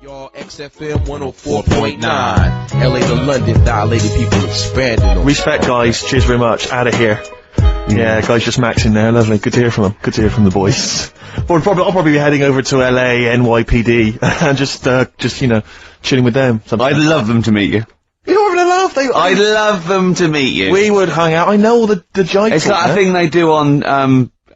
Y'all, XFM 104.9. LA to London, dilated people expanding. Respect, guys. Cheers very much. Out of here. Yeah, guys, just maxing there. Lovely. Good to hear from them. Good to hear from the boys. I'll probably be heading over to LA, NYPD, and just you know, chilling with them. I'd love them to meet you. You're having a laugh. I'd love them to meet you. We would hang out. I know all the jive. It's like a thing they do on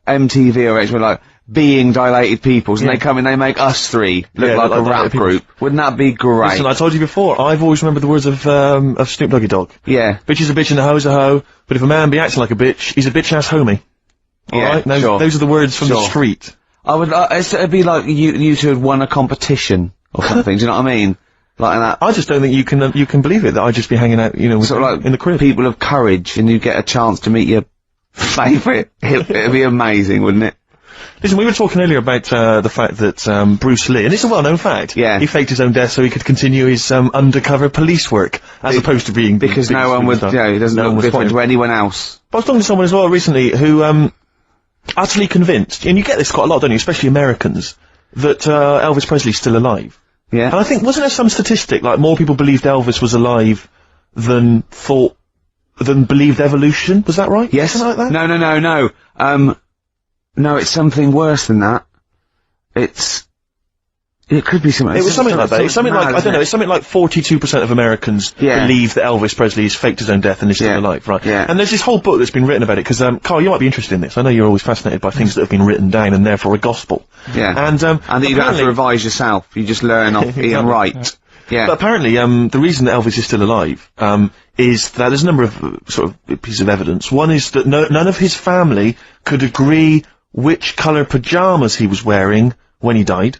MTV or H, like being dilated peoples, and they come in, they make us three look like a rap group. Wouldn't that be great? Listen, I told you before, I've always remembered the words of Snoop Doggy Dogg. Yeah. Bitch is a bitch and a hoe's a hoe, but if a man be acting like a bitch, he's a bitch-ass homie. Alright? Those are the words from the street. I would, it'd be like you two had won a competition or something, do you know what I mean? Like that. I just don't think you can believe it, that I'd just be hanging out, you know, sort of like in the crib. People of courage, and you get a chance to meet your favourite. It'd be amazing, wouldn't it? Listen, we were talking earlier about the fact that Bruce Lee, and it's a well-known fact, he faked his own death so he could continue his undercover police work, as opposed to being... Because no one would, he doesn't look different to anyone else. But I was talking to someone as well recently who, utterly convinced, and you get this quite a lot, don't you, especially Americans, that Elvis Presley's still alive. Yeah. And I think, wasn't there some statistic, like more people believed Elvis was alive than believed evolution? Was that right? Yes. Something like that? No. No, it's something worse than that. It could be something. It was something like that. It's something like, I don't know, it's something like 42% of Americans believe that Elvis Presley has faked his own death and is still alive, right? Yeah. And there's this whole book that's been written about it, because, Carl, you might be interested in this. I know you're always fascinated by things that have been written down and therefore a gospel. Yeah. And that you don't have to revise yourself. You just learn off Ian Wright. Yeah. But apparently, the reason that Elvis is still alive, is that there's a number of, sort of, pieces of evidence. One is that none of his family could agree which colour pyjamas he was wearing when he died.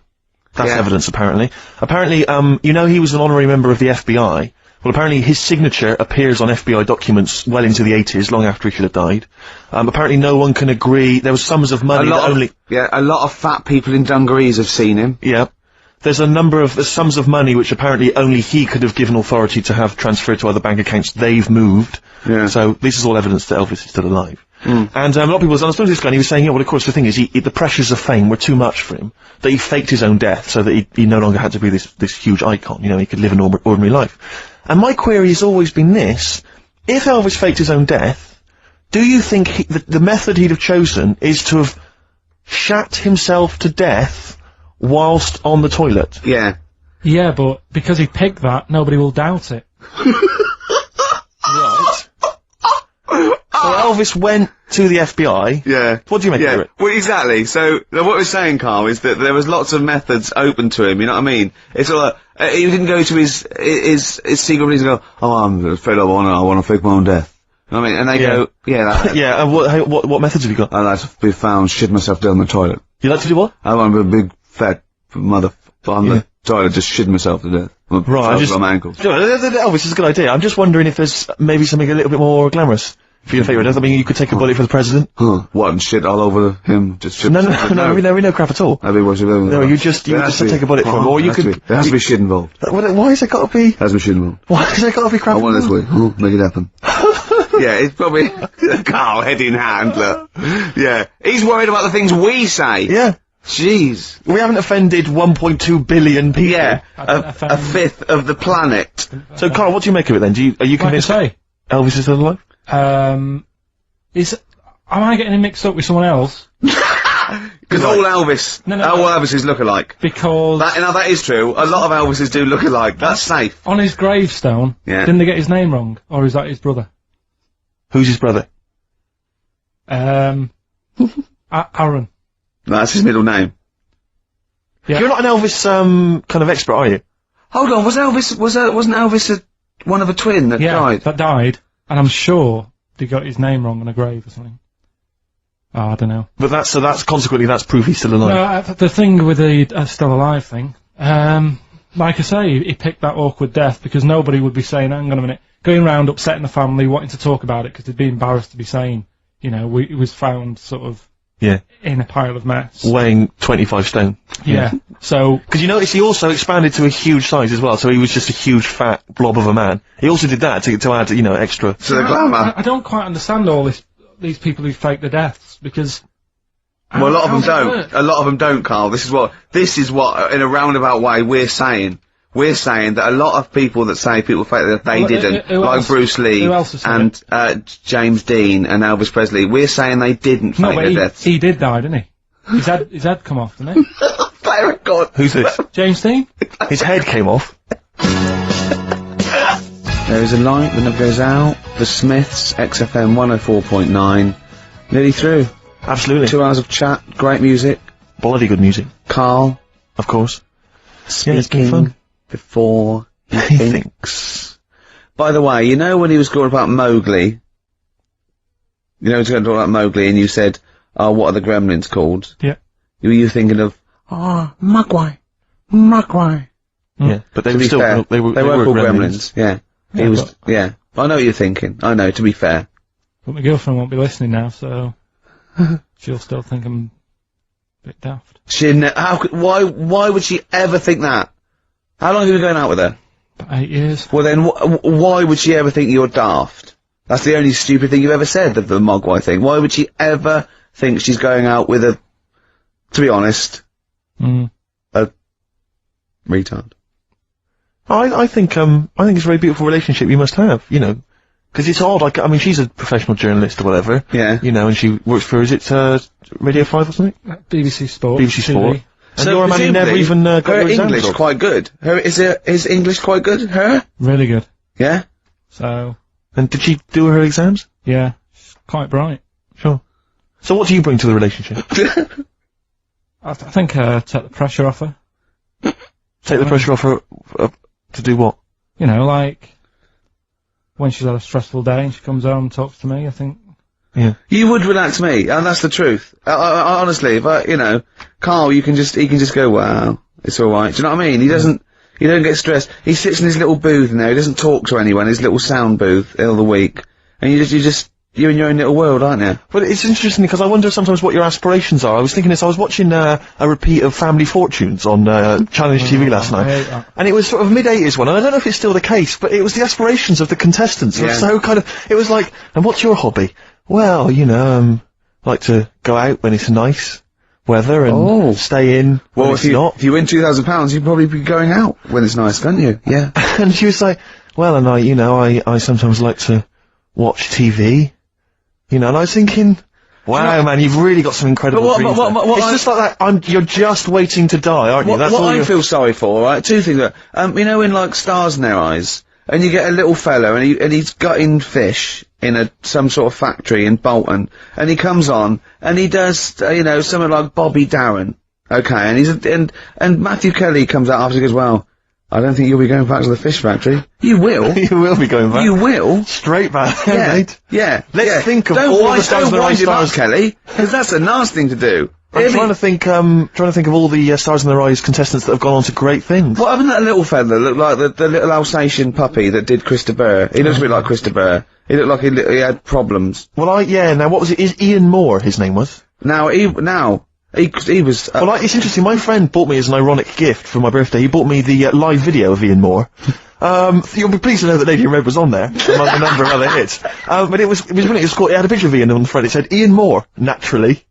That's evidence, apparently. Apparently, you know, he was an honorary member of the FBI. Well, apparently his signature appears on FBI documents well into the 80s, long after he should have died. Apparently no one can agree. There was sums of money a lot of fat people in dungarees have seen him. Yeah. There's a number of sums of money which apparently only he could have given authority to have transferred to other bank accounts. They've moved. Yeah. So this is all evidence that Elvis is still alive. And a lot of people, I spoke to this guy and he was saying, yeah, well, of course, the thing is, the pressures of fame were too much for him, that he faked his own death so that he no longer had to be this huge icon, you know, he could live an ordinary life. And my query has always been this: if Elvis faked his own death, do you think the method he'd have chosen is to have shat himself to death whilst on the toilet? Yeah. Yeah, but because he picked that, nobody will doubt it. Right. So Elvis went to the FBI. Yeah. What do you make of it? Well, exactly. So, what we're saying, Carl, is that there was lots of methods open to him, you know what I mean? It's all like, he didn't go to his secret police and go, oh, I'm afraid I wanna fake my own death. You know what I mean? And they go, yeah, and what methods have you got? I like to be found shit myself down the toilet. You like to do what? I want to be a big, fat mother on the toilet, just shitting myself to death. Right, on my ankles. Elvis is a good idea. I'm just wondering if there's maybe something a little bit more glamorous for your favourite death. I mean, you could take a bullet for the president. What, and shit all over him? Just shit? No, we know crap at all. No, you just take a bullet for him, or you could... There has to be shit involved. Why has it got to be... There has to be shit involved. Why has it got to be crap? I want this way. Make it happen. Yeah, it's probably... Carl, head in hand, look. Yeah. He's worried about the things we say. Yeah. Jeez. We haven't offended 1.2 billion people. Yeah. A fifth of the planet. So, Carl, what do you make of it then? Are you convinced Elvis is still alive? Am I getting him mixed up with someone else? Because all Elvis, all Elvises look alike. Because... that is true. A lot of Elvises do look alike. That's safe. On his gravestone, didn't they get his name wrong? Or is that his brother? Who's his brother? Aaron. No, that's his middle name. Yeah. You're not an Elvis, kind of expert, are you? Hold on, wasn't Elvis one of a twin that died? That died, and I'm sure they got his name wrong on a grave or something. Oh, I don't know. But that's consequently, that's proof he's still alive. No, the thing with the still alive thing, like I say, he picked that awkward death because nobody would be saying, hang on a minute, going round upsetting the family, wanting to talk about it because they'd be embarrassed to be saying, you know, he was found sort of in a pile of mess. Weighing 25 stone. Yeah. So... Because you notice he also expanded to a huge size as well, so he was just a huge fat blob of a man. He also did that to add, you know, extra... To the glamour. I don't quite understand all these people who fake their deaths, because... Well, a lot of them How does it don't. work? A lot of them don't, Carl. This is what, in a roundabout way, we're saying. We're saying that a lot of people that say people fake that they Well, didn't, who like else? Bruce Lee Who else has said and James Dean and Elvis Presley, we're saying they didn't No, fake but their deaths. he did die, didn't he? His head come off, didn't it? Play a record. Who's this? James Dean? His head came off. There is a light that never goes out. The Smiths, XFM 104.9. Nearly through. Absolutely. 2 hours of chat, great music. Bloody good music. Carl Of course. Yeah, it's been speaking fun. before he He thinks. By the way, you know when he was talking about Mowgli? You know he was going to talk about Mowgli and you said, oh, what are the gremlins called? Yeah. Were you thinking of, Mogwai. Mogwai. Yeah, but they To were be still, fair, they were called gremlins. gremlins. Yeah. Yeah, He was, but- yeah. I know what you're thinking. I know, to be fair. But my girlfriend won't be listening now, so she'll still think I'm a bit daft. Why would she ever think that? How long have you been going out with her? About 8 years. Well then, why would she ever think you're daft? That's the only stupid thing you've ever said, the Mogwai thing. Why would she ever think she's going out with a, to be honest, Mm. a retard? I think it's a very beautiful relationship you must have, you know. Because it's odd, like, I mean, she's a professional journalist or whatever. Yeah. You know, and she works for, is it, Radio 5 or something? BBC Sport. BBC Sport. TV. And you're a man who never presumably, even, got her your exams English up. quite good. Is English quite good? Her? Really good. Yeah? So, And did she do her exams? yeah, she's quite bright. Sure. So what do you bring to the relationship? I think take the pressure off her. Take the pressure off her, to do what? You know, like, when she's had a stressful day and she comes home and talks to me, I think, Yeah. You would relax me, and that's the truth. I honestly, if you know, Carl, he can just go, wow, it's alright. Do you know what I mean? He don't get stressed. He sits in his little booth in there, he doesn't talk to anyone, his little sound booth all the week. And you're in your own little world, aren't you? Well, it's interesting because I wonder sometimes what your aspirations are. I was thinking this, I was watching a repeat of Family Fortunes on Challenge TV last I night. hate that. And it was sort of a mid-80s one, and I don't know if it's still the case, but it was the aspirations of the contestants. It was Yeah. so kind of, it was like, and what's your hobby? Well, you know, like to go out when it's nice weather and stay in when it's not. If you win £2,000, you'd probably be going out when it's nice, don't you? Yeah. And she was like, well, and I sometimes like to watch TV, you know, and I was thinking, wow, man, you've really got some incredible But dreams. what It's just like that, you're just waiting to die, aren't you? That's What all I you're... feel sorry for, right? Two things. You know, in like Stars in Their Eyes, and you get a little fella, and he's gutting fish in some sort of factory in Bolton, and he comes on, and he does, you know, something like Bobby Darren, okay, and Matthew Kelly comes out after and goes, well, I don't think you'll be going back to the fish factory. You will. You will be going back. You will. Straight back, Yeah. mate. Yeah. Let's think of don't all wind, the Stars in don't Their Eyes wind him up, stars. Kelly, because that's a nasty thing to do. I'm trying to think of all the Stars in Their Eyes contestants that have gone on to great things. What happened to that little fella that looked like the little Alsatian puppy that did Christa Burr? He looks a bit like Christa Burr. He looked like he had problems. Well, now what was it? Is Ian Moore his name was? He was. Well, it's interesting. My friend bought me as an ironic gift for my birthday. He bought me the live video of Ian Moore. You'll be pleased to know that Lady in Red was on there, among a number of other hits. But it was brilliant. It was called, it had a picture of Ian on the front. It said Ian Moore, naturally.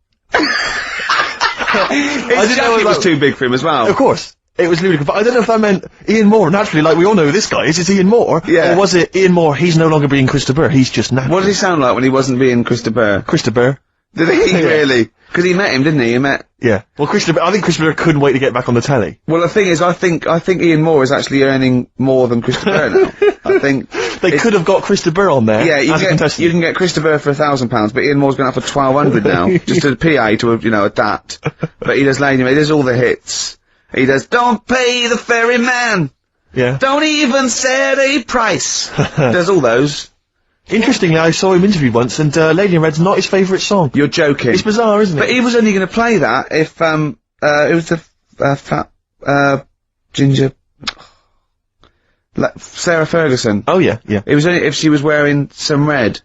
His jacket was too big for him as well. Of course. It was ludicrous, but I don't know if that meant Ian Moore, naturally, like we all know who this guy is, it's Ian Moore. Yeah. Or was it Ian Moore, he's no longer being Christa Burr, he's just natural. What did he sound like when he wasn't being Christa Burr? Christa Burr. Did he really? Because he met him, didn't he? Yeah. Well, I think Christa Burr couldn't wait to get back on the telly. Well, the thing is, I think Ian Moore is actually earning more than Christa Burr now. I think They could have got Christa Burr on there Yeah, as a contestant. you can get Christa Burr for £1,000, but Ian Moore's going up for £1,200 now, just a PA to a DAT. But he does Lady in Red, he does all the hits. He does Don't Pay the Ferryman, Yeah. Don't Even Set a Price. He does all those. Interestingly, I saw him interviewed once, and Lady in Red's not his favourite song. You're joking. It's bizarre, isn't it? But he was only going to play that if it was the fat ginger Sarah Ferguson. Oh yeah, yeah. It was only if she was wearing some red.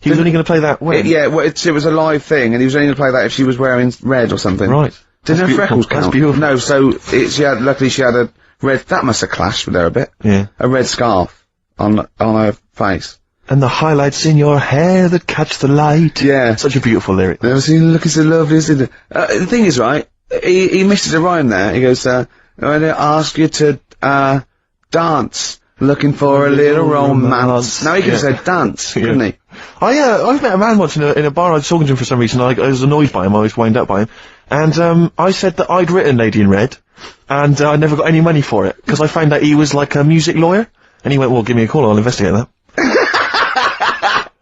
He was only going to play that when? Well, it was a live thing, and he was only going to play that if she was wearing red or something. Right. Didn't her That's freckles beautiful. count? That's beautiful. No, so luckily she had a red. That must have clashed with her a bit. Yeah. A red scarf on her face. And the highlights in your hair that catch the light. Yeah. Such a beautiful lyric. Never seen you looking so lovely as the thing is, right, he misses a rhyme there. He goes, I'm gonna ask you to, dance, looking for a little romance. Now he could have said dance, couldn't he? I've met a man once in a bar. I was talking to him for some reason. I was annoyed by him. I was wound up by him. And, I said that I'd written Lady in Red, and I never got any money for it, because I found out he was like a music lawyer. And he went, well, give me a call, I'll investigate that.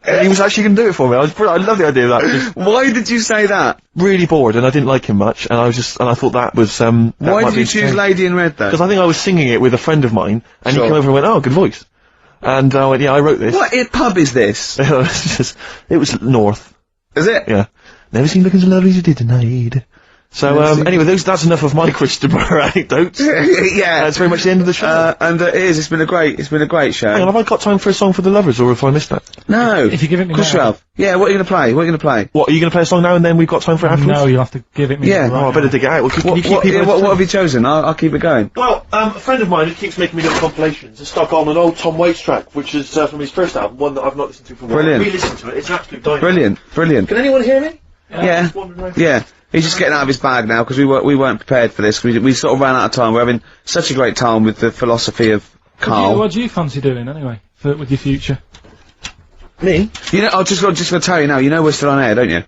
And he was actually going to do it for me. I love the idea of that. Just Why did you say that? really bored, and I didn't like him much, and I thought that was, Why did you choose Lady in Red, though? Because I think I was singing it with a friend of mine, and Sure. he came over and went, oh, good voice. And I went, yeah, I wrote this. What pub is this? It was North. Is it? Yeah. Never seen looking so lovely as you did tonight. So, anyway, that's enough of my Christopher anecdotes. Yeah. That's very much the end of the show. And it is, it's been a great show. Hang on, have I got time for a song for the lovers, or have I missed that? No. If you give it me Of course you now. have. Yeah, what are you gonna play? What are you gonna play? What, are you going to play a song now and then we've got time for it afterwards? No, you'll have to give it me. Yeah. right Oh, I better now. dig it out. Well, can you keep What people... have you chosen? I'll keep it going. Well, a friend of mine who keeps making me little compilations has stuck on an old Tom Waits track, which is from his first album, one that I've not listened to for a while. Brilliant. Re-listened to it, it's an absolute dynamite. Brilliant. Can anyone hear me? Yeah. Just wandering around. Yeah. He's just getting out of his bag now, because we weren't prepared for this. We sort of ran out of time. We're having such a great time with the philosophy of Carl. What do you fancy doing anyway with your future? Me? You know, I'm just gonna tell you now, you know we're still on air, don't you?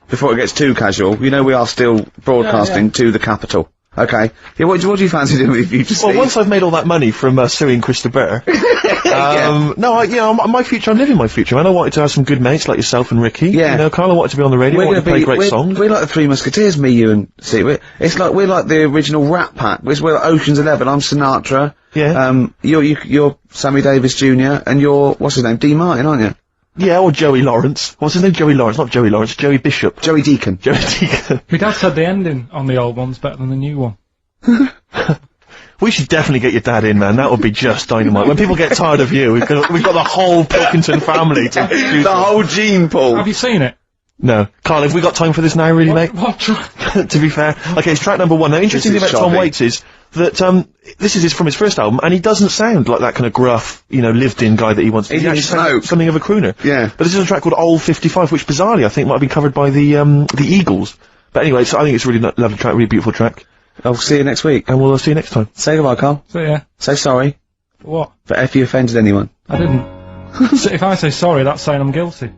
Before it gets too casual, you know we are still broadcasting to the capital. Okay. Yeah, what do you fancy doing with your future, Steve? Well, once I've made all that money from suing Christopher, my future, I'm living my future, man. I wanted to have some good mates like yourself and Ricky. Yeah. You know, Carl, I wanted to be on the radio, I wanted to play great songs. We're like the Three Musketeers, me, you, and Steve. We're like the original Rat Pack. We're like Ocean's 11. I'm Sinatra. Yeah. You're Sammy Davis Jr. and you're what's his name, Dean Martin, aren't you? Yeah, or Joey Lawrence. What's his name? Joey Lawrence, not Joey Lawrence, Joey Bishop. Joey Deacon. Joey Deacon. My dad said the ending on the old one's better than the new one. We should definitely get your dad in, man. That would be just dynamite. When people get tired of you, we've got the whole Pilkington family to do The whole gene pool. Have you seen it? No. Carl, have we got time for this now, really, mate? What track? To be fair. Okay, it's track number 1. Now, interesting thing This about is Tom shoddy. Waits is that, this is from his first album, and he doesn't sound like that kind of gruff, lived-in guy that he wants to be. He didn't actually sounds smoke. something of a crooner. Yeah. But this is a track called Old 55, which bizarrely, I think, might have been covered by the Eagles. But anyway, so I think it's a really lovely track, really beautiful track. I'll see you next week. And we'll see you next time. Say goodbye, Carl. So yeah. Say sorry What? for if you offended anyone. I didn't. So if I say sorry, that's saying I'm guilty.